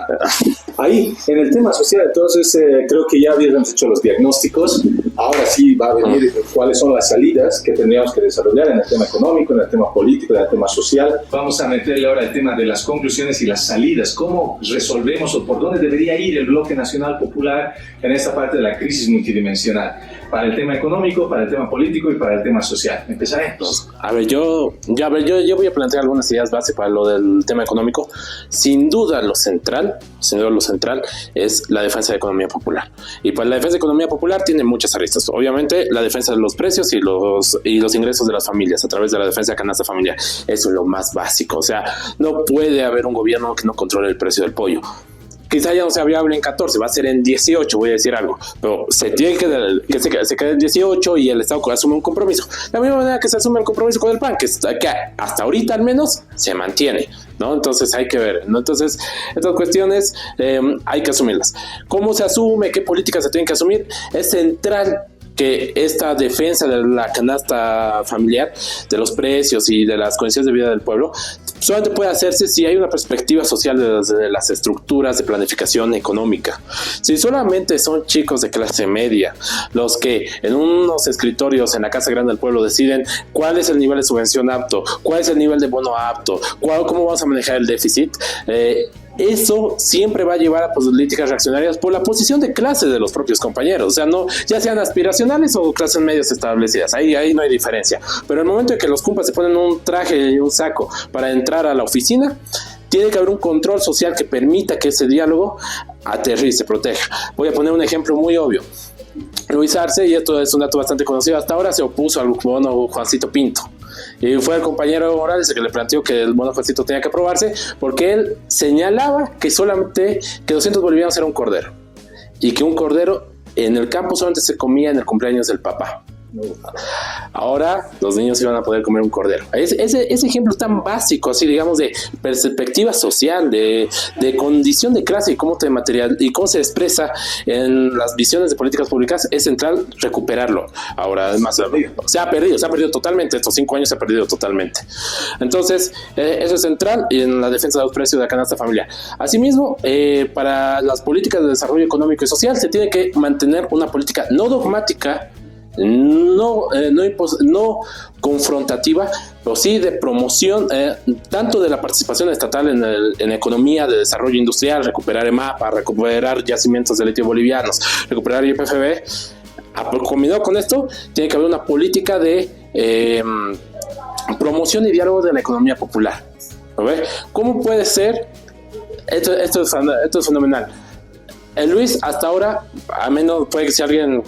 Ahí, en el tema social, entonces creo que ya habíamos hecho los diagnósticos. Ahora sí va a venir cuáles son las salidas que tendríamos que desarrollar en el tema económico, en el tema político, en el tema social. Vamos a meterle ahora el tema de las conclusiones y las salidas. ¿Cómo resolvemos o por dónde debería ir el Bloque Nacional Popular en esta parte de la crisis multidimensional? Para el tema económico, para el tema político y para el tema social. Empezaremos. A ver, yo voy a plantear algunas ideas base para lo del tema económico. Sin duda lo central es la defensa de la economía popular. Y para la defensa de la economía popular tiene muchas aristas. Obviamente, la defensa de los precios y los ingresos de las familias a través de la defensa de canasta familiar. Eso es lo más básico. O sea, no puede haber un gobierno que no controle el precio del pollo. Quizá ya no sea viable en 14, va a ser en 18, voy a decir algo, pero se tiene que se quede en 18 y el Estado asume un compromiso. De la misma manera que se asume el compromiso con el PAN, que hasta ahorita al menos se mantiene, ¿no? Entonces hay que ver, ¿no? Entonces, estas cuestiones hay que asumirlas. ¿Cómo se asume? ¿Qué políticas se tienen que asumir? Es central que esta defensa de la canasta familiar, de los precios y de las condiciones de vida del pueblo, solamente puede hacerse si hay una perspectiva social de las estructuras de planificación económica. Si solamente son chicos de clase media los que en unos escritorios en la Casa Grande del Pueblo deciden cuál es el nivel de subvención apto, cuál es el nivel de bono apto, cómo vamos a manejar el déficit, eso siempre va a llevar a políticas reaccionarias por la posición de clase de los propios compañeros. O sea, no, ya sean aspiracionales o clases medias establecidas, ahí no hay diferencia. Pero en el momento en que los cumpas se ponen un traje y un saco para entrar a la oficina, tiene que haber un control social que permita que ese diálogo aterrice y se proteja. Voy a poner un ejemplo muy obvio. Luis Arce, y esto es un dato bastante conocido, hasta ahora se opuso al bono Juancito Pinto. Y fue el compañero Morales el que le planteó que el bono Juancito tenía que aprobarse porque él señalaba que solamente que 200 bolivianos era un cordero y que un cordero en el campo solamente se comía en el cumpleaños del papá. Ahora los niños iban a poder comer un cordero. Ese ejemplo tan básico, así digamos, de perspectiva social, de condición de clase y cómo se expresa en las visiones de políticas públicas, es central recuperarlo. Ahora, además, se ha perdido totalmente. Estos 5 años se ha perdido totalmente. Entonces, eso es central en la defensa de los precios de la canasta familiar. Asimismo, para las políticas de desarrollo económico y social se tiene que mantener una política no dogmática no confrontativa, pero sí de promoción, tanto de la participación estatal en economía, de desarrollo industrial, recuperar EMAPA, recuperar yacimientos de litio bolivianos, recuperar YPFB. Combinado con esto, tiene que haber una política de promoción y diálogo de la economía popular. ¿Ve? ¿Cómo puede ser? Esto es fenomenal. Luis, hasta ahora, a menos puede que si alguien,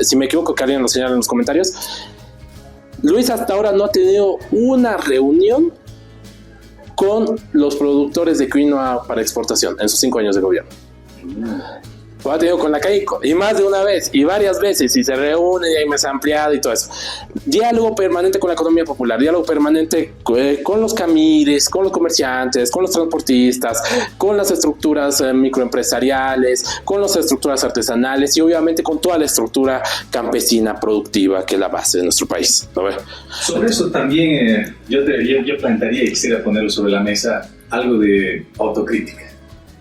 si me equivoco, que alguien lo señale en los comentarios, Luis hasta ahora no ha tenido una reunión con los productores de quinoa para exportación en sus 5 años de gobierno. Lo ha tenido con la CAICO, y más de una vez, y varias veces, y se reúne, y hay mesa ampliada y todo eso. Diálogo permanente con la economía popular, diálogo permanente con los camires, con los comerciantes, con los transportistas, con las estructuras microempresariales, con las estructuras artesanales, y obviamente con toda la estructura campesina productiva, que es la base de nuestro país. ¿No ve? Sobre eso también yo plantearía, y quisiera ponerlo sobre la mesa, algo de autocrítica.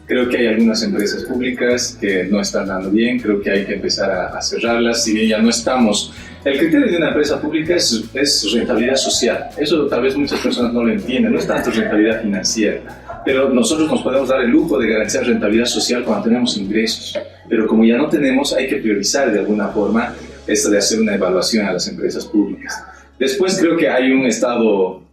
Creo que hay algunas empresas públicas que no están dando bien, creo que hay que empezar a cerrarlas, si bien ya no estamos. El criterio de una empresa pública es rentabilidad social, eso tal vez muchas personas no lo entienden, no es tanto rentabilidad financiera, pero nosotros nos podemos dar el lujo de garantizar rentabilidad social cuando tenemos ingresos, pero como ya no tenemos, hay que priorizar de alguna forma esto de hacer una evaluación a las empresas públicas. Después creo que hay un Estado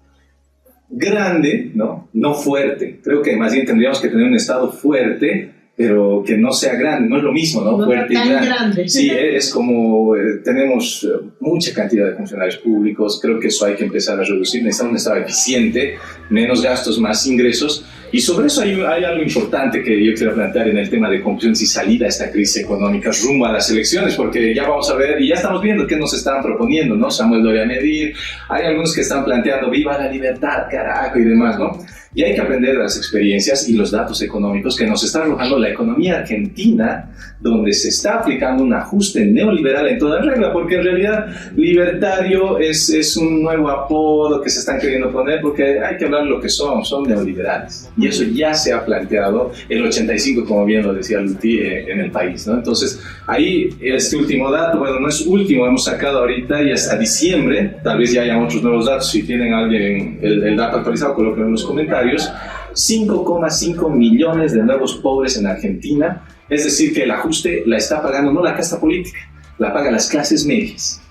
grande, no fuerte. Creo que más bien tendríamos que tener un Estado fuerte, pero que no sea grande. No es lo mismo, ¿no? Fuerte y grande. Sí, es como tenemos mucha cantidad de funcionarios públicos. Creo que eso hay que empezar a reducir. Necesitamos un Estado eficiente, menos gastos, más ingresos. Y sobre eso hay algo importante que yo quiero plantear en el tema de conclusiones y salida a esta crisis económica rumbo a las elecciones, porque ya vamos a ver y ya estamos viendo qué nos están proponiendo, ¿no? Samuel Doria Medir, hay algunos que están planteando viva la libertad, carajo, y demás, ¿no? Y hay que aprender de las experiencias y los datos económicos que nos está arrojando la economía argentina, donde se está aplicando un ajuste neoliberal en toda regla, porque en realidad libertario es un nuevo apodo que se están queriendo poner, porque hay que hablar lo que son neoliberales. Y eso ya se ha planteado el 85, como bien lo decía Luti, en el país, ¿no? Entonces, ahí este último dato, bueno, no es último, hemos sacado ahorita y hasta diciembre, tal vez ya hayan otros nuevos datos, si tienen alguien el dato actualizado, colóquenlo en los comentarios. 5,5 millones de nuevos pobres en Argentina, es decir, que el ajuste la está pagando no la casta política, la pagan las clases medias.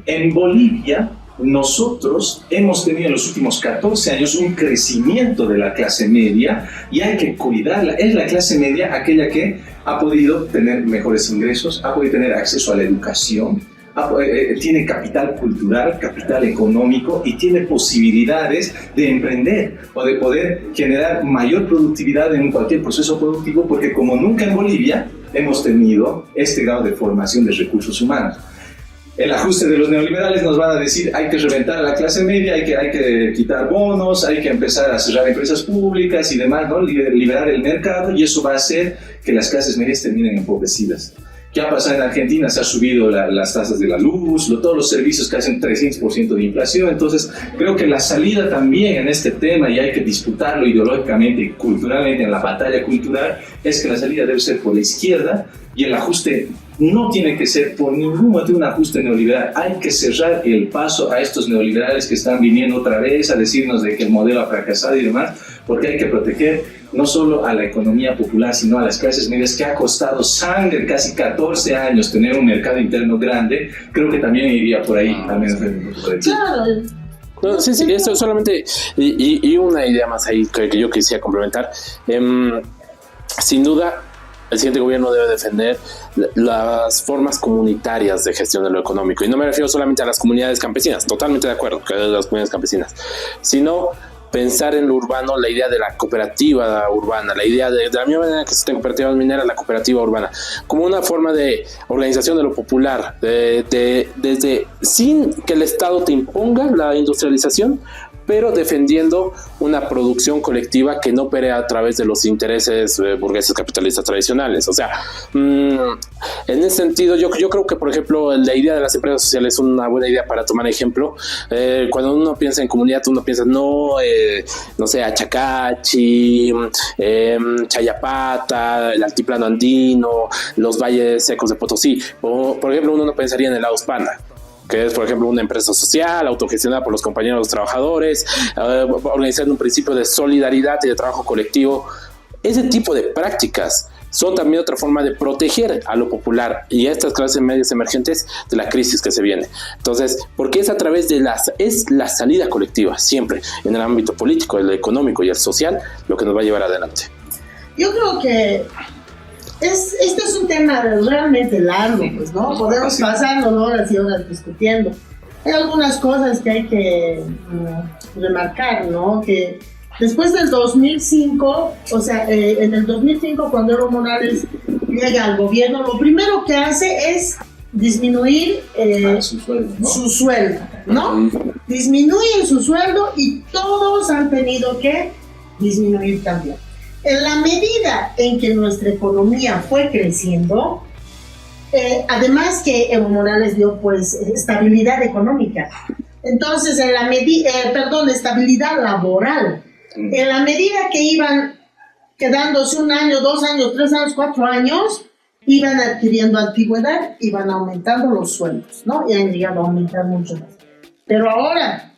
En Bolivia, nosotros hemos tenido en los últimos 14 años un crecimiento de la clase media y hay que cuidarla. Es la clase media aquella que ha podido tener mejores ingresos, ha podido tener acceso a la educación, tiene capital cultural, capital económico y tiene posibilidades de emprender o de poder generar mayor productividad en cualquier proceso productivo, porque como nunca en Bolivia hemos tenido este grado de formación de recursos humanos. El ajuste de los neoliberales nos van a decir hay que reventar a la clase media, hay que quitar bonos, hay que empezar a cerrar empresas públicas y demás, ¿no? Liberar el mercado, y eso va a hacer que las clases medias terminen empobrecidas. ¿Qué ha pasado en Argentina? Se han subido las tasas de la luz, todos los servicios que hacen 300% de inflación. Entonces, creo que la salida también en este tema, y hay que disputarlo ideológicamente y culturalmente en la batalla cultural, es que la salida debe ser por la izquierda, y el ajuste no tiene que ser por ningún motivo un ajuste neoliberal. Hay que cerrar el paso a estos neoliberales que están viniendo otra vez a decirnos de que el modelo ha fracasado y demás, porque hay que proteger no solo a la economía popular, sino a las clases medias, que ha costado sangre casi 14 años tener un mercado interno grande. Creo que también iría por ahí, al menos en el punto de vista. Claro. No, sí, eso solamente, y una idea más ahí que yo quisiera complementar. Sin duda, el siguiente gobierno debe defender las formas comunitarias de gestión de lo económico, y no me refiero solamente a las comunidades campesinas, totalmente de acuerdo que las comunidades campesinas, sino pensar en lo urbano, la idea de la cooperativa urbana, la idea de la misma manera que existen cooperativas mineras, la cooperativa urbana, como una forma de organización de lo popular, desde sin que el Estado te imponga la industrialización, pero defendiendo una producción colectiva que no opere a través de los intereses burgueses capitalistas tradicionales. O sea, en ese sentido, yo creo que, por ejemplo, la idea de las empresas sociales es una buena idea para tomar ejemplo. Cuando uno piensa en comunidad, uno piensa no no sé, Achacachi, Chayapata, el altiplano andino, los valles secos de Potosí. Por ejemplo, uno no pensaría en el Aus Panda, que es, por ejemplo, una empresa social autogestionada por los compañeros trabajadores, organizando un principio de solidaridad y de trabajo colectivo. Ese tipo de prácticas son también otra forma de proteger a lo popular y a estas clases medias emergentes de la crisis que se viene. Entonces, porque es a través de es la salida colectiva, siempre, en el ámbito político, el económico y el social, lo que nos va a llevar adelante. Yo creo que este es un tema realmente largo, pues, ¿no? Podemos pasarnos horas y horas discutiendo. Hay algunas cosas que hay que remarcar, ¿no? Que después del 2005, o sea, en el 2005, cuando Evo Morales llega al gobierno, lo primero que hace es disminuir su sueldo, ¿no? Disminuyen su sueldo y todos han tenido que disminuir también. En la medida en que nuestra economía fue creciendo, además que Evo Morales dio pues estabilidad económica, entonces en la estabilidad laboral, en la medida que iban quedándose 1 año, 2 años, 3 años, 4 años, iban adquiriendo antigüedad, iban aumentando los sueldos, ¿no? Y han llegado a aumentar mucho más. Pero ahora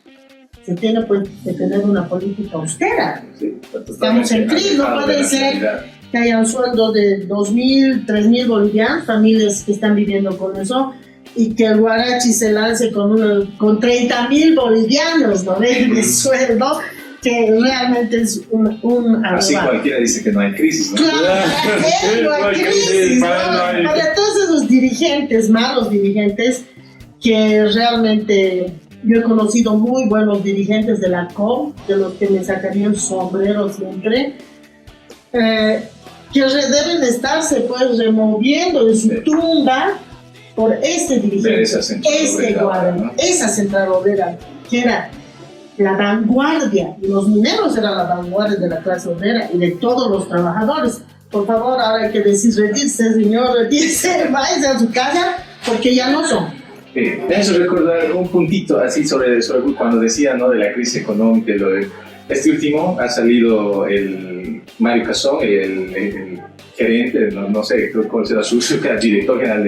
se tiene pues que tener una política austera. Sí, estamos en crisis, no puede ser que haya un sueldo de 2.000, 3.000 bolivianos, familias que están viviendo con eso, y que el Guarachi se lance con 30.000 bolivianos, ¿no? De sueldo, que realmente es un así cualquiera dice que no hay crisis, ¿no? Claro, no hay crisis, ¿no? Para todos esos dirigentes, malos dirigentes, que realmente yo he conocido muy buenos dirigentes de la COP, de los que me sacaría el sombrero siempre, que deben estarse pues removiendo de su tumba por este dirigente, esa central obrera, que era la vanguardia, y los mineros eran la vanguardia de la clase obrera y de todos los trabajadores. Por favor, ahora hay que decir, retírese, señor, retírese, váyase a su casa, porque ya no son. Déjame recordar un puntito así sobre cuando decía, ¿no?, de la crisis económica. Este último ha salido el Mario Casón, el gerente, no sé cuál será su director general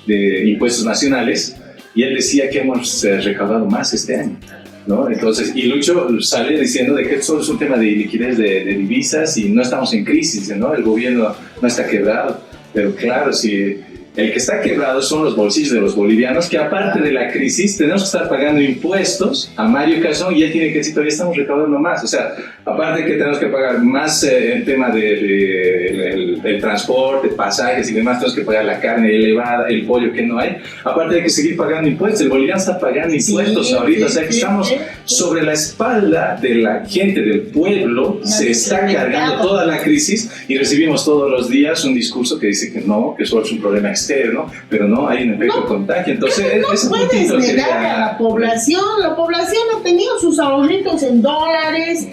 de Impuestos Nacionales, y él decía que hemos recaudado más este año, ¿no? Entonces, y Lucho sale diciendo de que solo es un tema de liquidez de divisas y no estamos en crisis, ¿no? El gobierno no está quebrado, pero claro, si el que está quebrado son los bolsillos de los bolivianos, que aparte de la crisis tenemos que estar pagando impuestos a Mario Casón, y él tiene que decir, todavía estamos recaudando más. O sea, aparte que tenemos que pagar más en tema del transporte, pasajes y demás, tenemos que pagar la carne elevada, el pollo que no hay. Aparte hay que seguir pagando impuestos. El boliviano está pagando impuestos ahorita. O sea, que estamos sobre la espalda de la gente, del pueblo. Se está cargando toda la crisis y recibimos todos los días un discurso que dice que no, que solo es un problema externo, pero no hay un efecto contagio. Entonces, no puedes negar a la población. La población ha tenido sus ahorritos en dólares,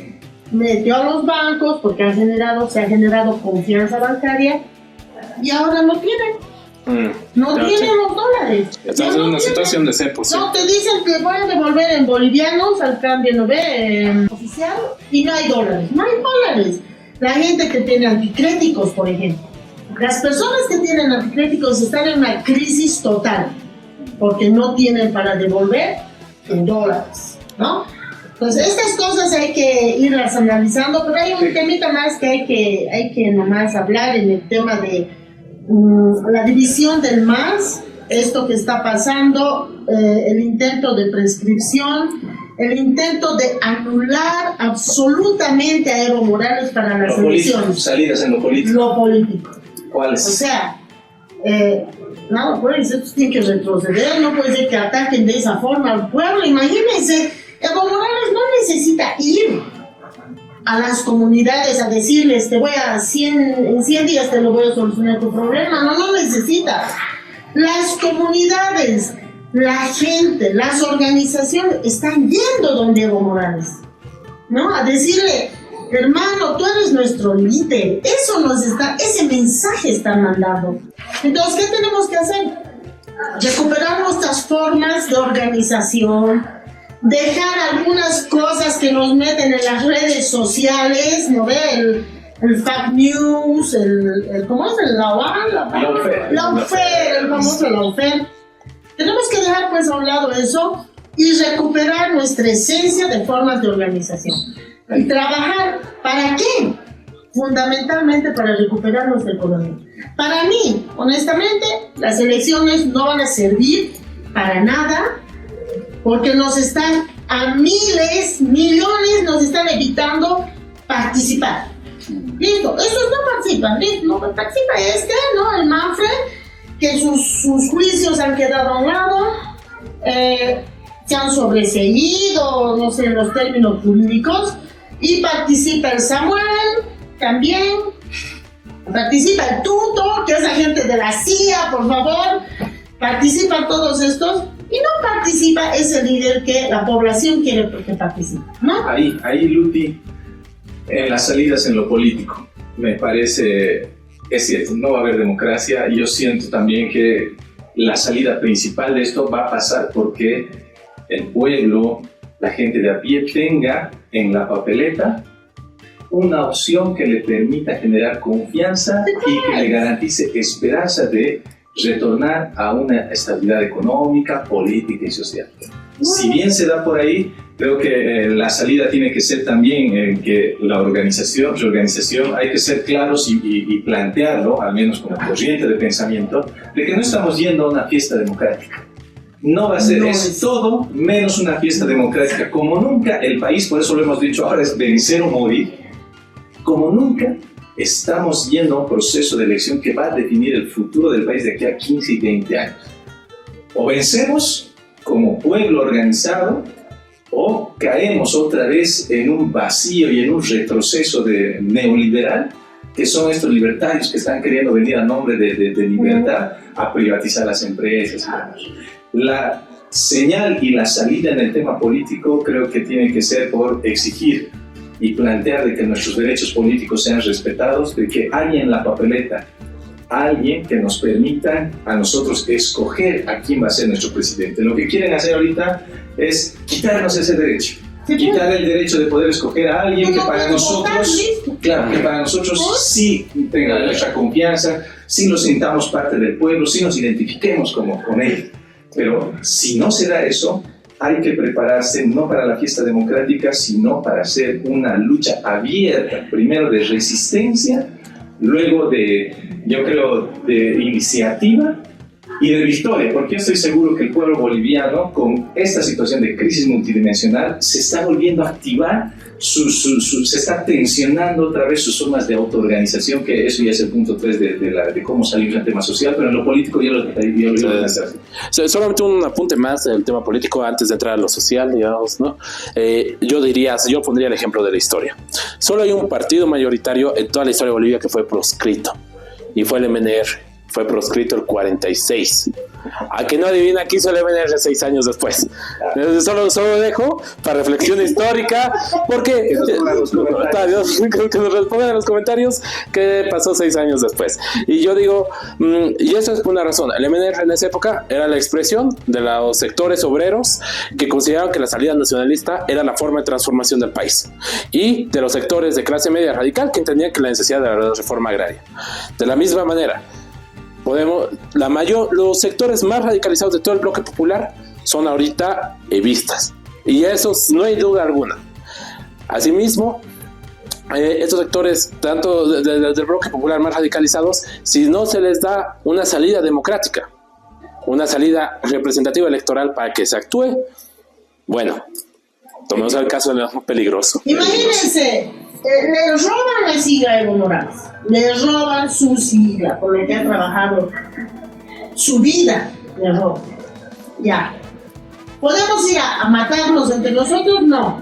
metió a los bancos porque se ha generado confianza bancaria, y ahora no tienen. No tienen los dólares. Estamos en una situación de cepo. No, te dicen que van a devolver en bolivianos al cambio, ¿no ve? Oficial, y no hay dólares. No hay dólares. La gente que tiene anticréticos, por ejemplo. Las personas que tienen anticréticos están en una crisis total porque no tienen para devolver en dólares, ¿no? Entonces, estas cosas hay que irlas analizando, pero hay un temita más que hay que nomás hablar en el tema de la división del MAS, esto que está pasando, el intento de prescripción, el intento de anular absolutamente a Evo Morales para las elecciones. Salidas en lo político. Lo político. ¿Cuáles? O sea, no, pues esto tiene que retroceder, no puede ser que ataquen de esa forma al pueblo. Imagínense, Evo Morales no necesita ir a las comunidades a decirles, en 100 días te lo voy a solucionar tu problema. No necesita. Las comunidades, la gente, las organizaciones están yendo donde Evo Morales, ¿no? A decirle, hermano, tú eres nuestro líder. Ese mensaje está mandando. Entonces, ¿qué tenemos que hacer? Recuperar nuestras formas de organización, dejar algunas cosas que nos meten en las redes sociales, ¿no ve? El fake news, ¿cómo es? El lawfare, el famoso lawfare. Tenemos que dejar pues a un lado eso y recuperar nuestra esencia de formas de organización. Y trabajar, ¿para qué? Fundamentalmente para recuperar nuestra economía. Para mí, honestamente, las elecciones no van a servir para nada porque nos están a miles, millones, nos están evitando participar. Listo, esos no participan, listo, no participa ¿no? El Manfred, que sus juicios han quedado a un lado, se han sobreseído, no sé, los términos jurídicos, y participa el Samuel, también, participa el Tuto, que es agente de la CIA, por favor, participan todos estos, y no participa ese líder que la población quiere que participe, ¿no? Ahí Luti, en las salidas en lo político, me parece, es cierto, no va a haber democracia, y yo siento también que la salida principal de esto va a pasar porque el pueblo, la gente de a pie, tenga en la papeleta una opción que le permita generar confianza y que le garantice esperanza de retornar a una estabilidad económica, política y social. Si bien se da por ahí, creo que la salida tiene que ser también que la reorganización, hay que ser claros y plantearlo, al menos como corriente de pensamiento, de que no estamos yendo a una fiesta democrática. No va a ser, es todo menos una fiesta democrática. Como nunca el país, por eso lo hemos dicho ahora, es vencer o morir. Como nunca estamos yendo a un proceso de elección que va a definir el futuro del país de aquí a 15 y 20 años. O vencemos como pueblo organizado, o caemos otra vez en un vacío y en un retroceso de neoliberal, que son estos libertarios que están queriendo venir a nombre de libertad a privatizar las empresas. La señal y la salida en el tema político creo que tiene que ser por exigir y plantear de que nuestros derechos políticos sean respetados, de que haya en la papeleta alguien que nos permita a nosotros escoger a quién va a ser nuestro presidente. Lo que quieren hacer ahorita es quitarnos ese derecho, quitar el derecho de poder escoger a alguien que para nosotros, claro, que para nosotros sí tenga nuestra confianza, sí nos sintamos parte del pueblo, sí nos identifiquemos con él. Pero si no se da eso, hay que prepararse no para la fiesta democrática, sino para hacer una lucha abierta, primero de resistencia, luego yo creo, de iniciativa y de victoria, porque yo estoy seguro que el pueblo boliviano, con esta situación de crisis multidimensional, se está volviendo a activar, se está tensionando otra vez sus formas de autoorganización, que eso ya es el punto 3 de cómo salir del tema social, pero en lo político ya lo voy a hacer. Solamente un apunte más del tema político antes de entrar a lo social, digamos, ¿no? Yo pondría el ejemplo de la historia. Solo hay un partido mayoritario en toda la historia de Bolivia que fue proscrito, y fue el MNR. Fue proscrito el 46. A que no adivina qué hizo el MNR 6 años después. Solo dejo para reflexión histórica, porque que nos respondan en los comentarios qué pasó 6 años después. Y yo digo, y eso es por una razón. El MNR en esa época era la expresión de los sectores obreros que consideraban que la salida nacionalista era la forma de transformación del país, y de los sectores de clase media radical que entendían que la necesidad de la reforma agraria. De la misma manera, los sectores más radicalizados de todo el bloque popular son ahorita evistas, y esos no hay duda alguna. Asimismo, estos sectores, tanto del bloque popular más radicalizados, si no se les da una salida democrática, una salida representativa electoral para que se actúe, bueno, tomemos el caso de lo peligroso. Imagínense, le roban la sigla a Evo Morales, le roban su sigla por lo que ha trabajado su vida, le roban. Ya. ¿Podemos ir a matarnos entre nosotros? No.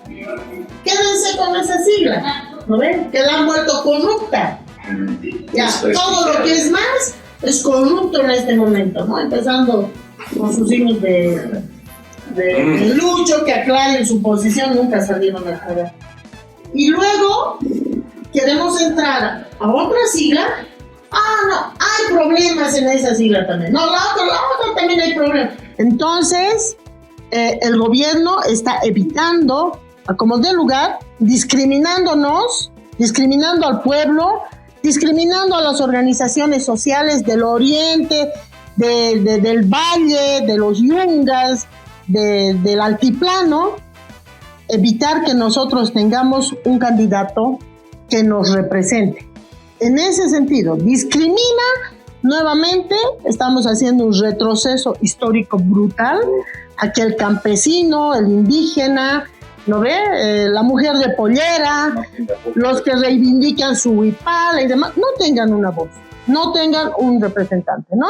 Quédense con esa sigla, ¿no ven? Que la han vuelto corrupta. Ya, todo lo que es más es corrupto en este momento, ¿no? Empezando con sus signos de Lucho, que aclaren su posición, nunca salieron a aclarar. Y luego queremos entrar a otra sigla. No, hay problemas en esa sigla también. No, la otra también hay problemas. Entonces, el gobierno está evitando, como de lugar, discriminándonos, discriminando al pueblo, discriminando a las organizaciones sociales del oriente, del valle, de los yungas, del altiplano, evitar que nosotros tengamos un candidato que nos represente. En ese sentido, discrimina nuevamente, estamos haciendo un retroceso histórico brutal, aquí el campesino, el indígena, ¿no ve? La mujer de pollera, los que reivindican su huipala y demás, no tengan una voz, no tengan un representante, ¿no?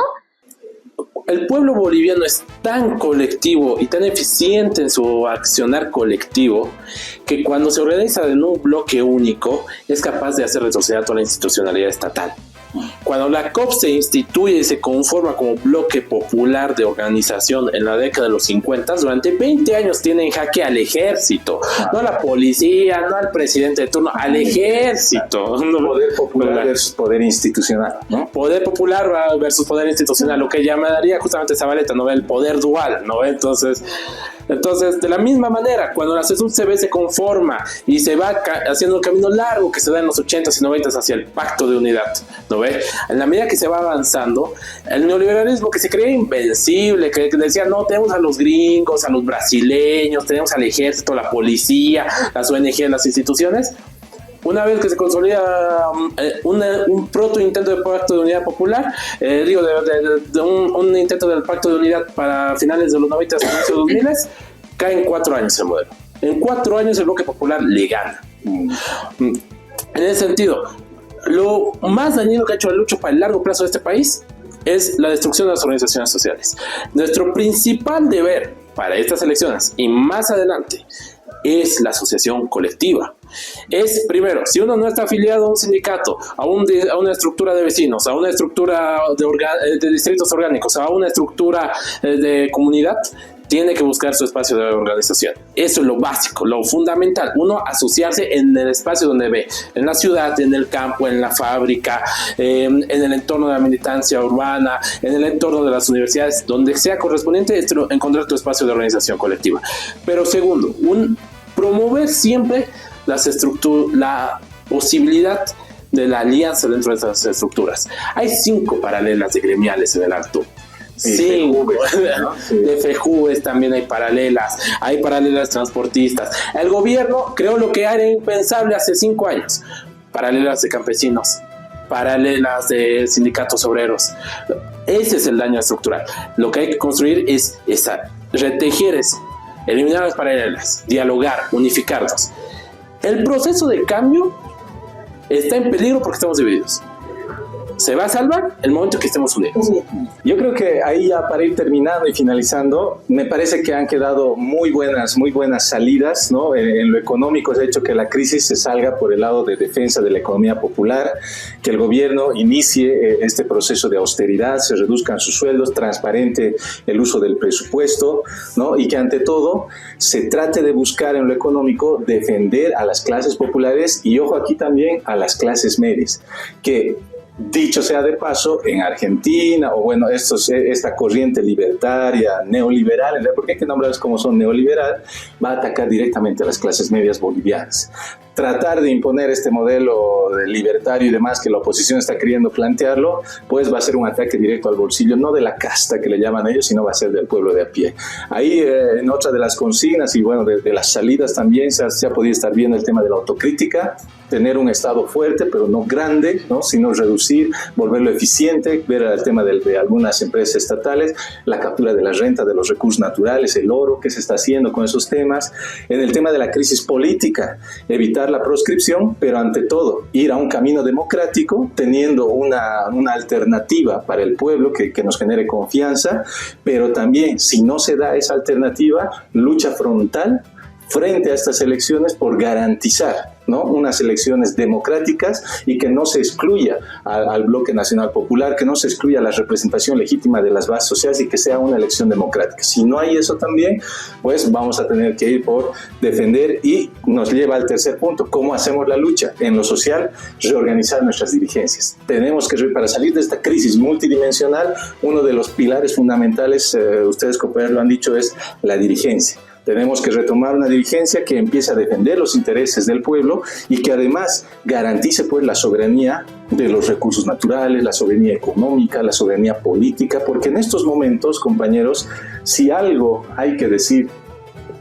El pueblo boliviano es tan colectivo y tan eficiente en su accionar colectivo que cuando se organiza en un bloque único es capaz de hacer retroceder toda la institucionalidad estatal. Cuando la COP se instituye y se conforma como bloque popular de organización en la década de los 50, durante 20 años tiene en jaque al ejército, no a la policía, no al presidente de turno, al ejército. Poder popular versus poder institucional, ¿no? Poder popular versus poder institucional, lo que llamaría justamente Zabaleta, ¿no? El poder dual, ¿no? Entonces, de la misma manera, cuando la CSUCB se conforma y se va haciendo un camino largo que se da en los 80s y 90s hacia el pacto de unidad, ¿no ve? En la medida que se va avanzando, el neoliberalismo que se creía invencible, que decía, no, tenemos a los gringos, a los brasileños, tenemos al ejército, la policía, las ONG, las instituciones. Una vez que se consolida un proto intento de pacto de unidad popular, un intento del pacto de unidad para finales de los 90 y inicios de los 2000, cae en 4 años el modelo. En 4 años el bloque popular le gana. En ese sentido, lo más dañino que ha hecho la lucha para el largo plazo de este país es la destrucción de las organizaciones sociales. Nuestro principal deber para estas elecciones y más adelante es la asociación colectiva. Es, primero, si uno no está afiliado a un sindicato, a una estructura de vecinos, a una estructura de distritos orgánicos, a una estructura de comunidad, tiene que buscar su espacio de organización. Eso es lo básico, lo fundamental. Uno asociarse en el espacio donde ve, en la ciudad, en el campo, en la fábrica, en el entorno de la militancia urbana, en el entorno de las universidades, donde sea correspondiente, encontrar tu espacio de organización colectiva. Pero segundo, promover siempre la posibilidad de la alianza dentro de esas estructuras. Hay 5 paralelas de gremiales en el Alto. Sí, ¿no? Sí. De FEJUVES también hay paralelas transportistas. El gobierno creó lo que era impensable hace 5 años: paralelas de campesinos, paralelas de sindicatos obreros. Ese es el daño estructural. Lo que hay que construir es retejer eso, eliminar las paralelas, dialogar, unificarnos. El proceso de cambio está en peligro porque estamos divididos. Se va a salvar el momento que estemos unidos. Yo creo que ahí, ya para ir terminando y finalizando, me parece que han quedado muy buenas salidas, ¿no? En lo económico se ha hecho que la crisis se salga por el lado de defensa de la economía popular, que el gobierno inicie este proceso de austeridad, se reduzcan sus sueldos, transparente el uso del presupuesto, ¿no? Y que ante todo se trate de buscar en lo económico defender a las clases populares y, ojo aquí también, a las clases medias, que dicho sea de paso, en Argentina, o bueno, esta corriente libertaria, neoliberal, porque hay que nombrarlos como son neoliberal, va a atacar directamente a las clases medias bolivianas. Tratar de imponer este modelo de libertario y demás que la oposición está queriendo plantearlo, pues va a ser un ataque directo al bolsillo, no de la casta que le llaman ellos, sino va a ser del pueblo de a pie. Ahí, en otra de las consignas y bueno, de las salidas también se ha podido estar viendo el tema de la autocrítica, tener un Estado fuerte, pero no grande, ¿no? Sino reducir, volverlo eficiente, ver el tema de algunas empresas estatales, la captura de la renta, de los recursos naturales, el oro, qué se está haciendo con esos temas. En el tema de la crisis política, evitar la proscripción, pero ante todo, ir a un camino democrático, teniendo una alternativa para el pueblo que nos genere confianza, pero también, si no se da esa alternativa, lucha frontal frente a estas elecciones por garantizar ¿no? Unas elecciones democráticas y que no se excluya al bloque nacional popular, que no se excluya la representación legítima de las bases sociales y que sea una elección democrática. Si no hay eso también, pues vamos a tener que ir por defender, y nos lleva al tercer punto: ¿cómo hacemos la lucha? En lo social, reorganizar nuestras dirigencias. Tenemos que, para salir de esta crisis multidimensional, uno de los pilares fundamentales, ustedes compañeros lo han dicho, es la dirigencia. Tenemos que retomar una dirigencia que empiece a defender los intereses del pueblo y que además garantice pues la soberanía de los recursos naturales, la soberanía económica, la soberanía política, porque en estos momentos, compañeros, si algo hay que decir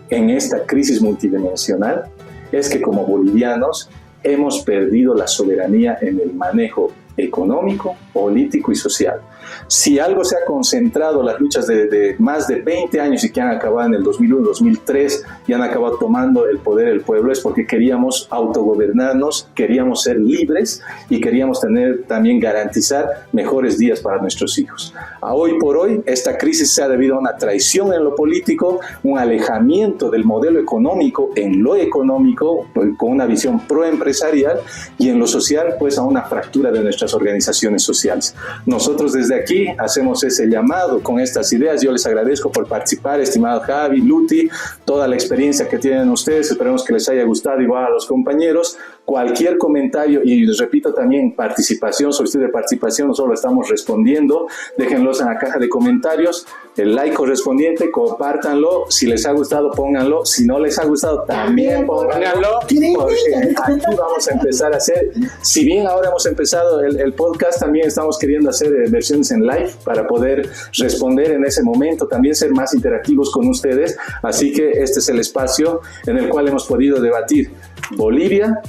en esta crisis multidimensional es que como bolivianos hemos perdido la soberanía en el manejo económico, político y social. Si algo se ha concentrado, las luchas de más de 20 años y que han acabado en el 2001, 2003 y han acabado tomando el poder el pueblo, es porque queríamos autogobernarnos, queríamos ser libres y queríamos tener también garantizar mejores días para nuestros hijos. Hoy por hoy, esta crisis se ha debido a una traición en lo político, un alejamiento del modelo económico en lo económico, con una visión proempresarial, y en lo social, pues a una fractura de nuestras organizaciones sociales. Nosotros desde aquí hacemos ese llamado con estas ideas. Yo les agradezco por participar, estimado Javi, Luti, toda la experiencia que tienen ustedes. Esperemos que les haya gustado, igual a los compañeros. Cualquier comentario, y les repito también, participación, solicitud de participación, nosotros lo estamos respondiendo. Déjenlos en la caja de comentarios, el like correspondiente, compártanlo. Si les ha gustado, pónganlo. Si no les ha gustado, también pónganlo, porque aquí vamos a empezar a hacer, si bien ahora hemos empezado el podcast, también estamos queriendo hacer versiones en live para poder responder en ese momento, también ser más interactivos con ustedes. Así que este es el espacio en el cual hemos podido debatir Bolivia.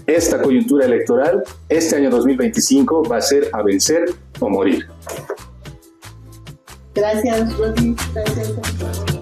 Esta coyuntura electoral, este año 2025, va a ser a vencer o morir. Gracias, Rosy. Gracias.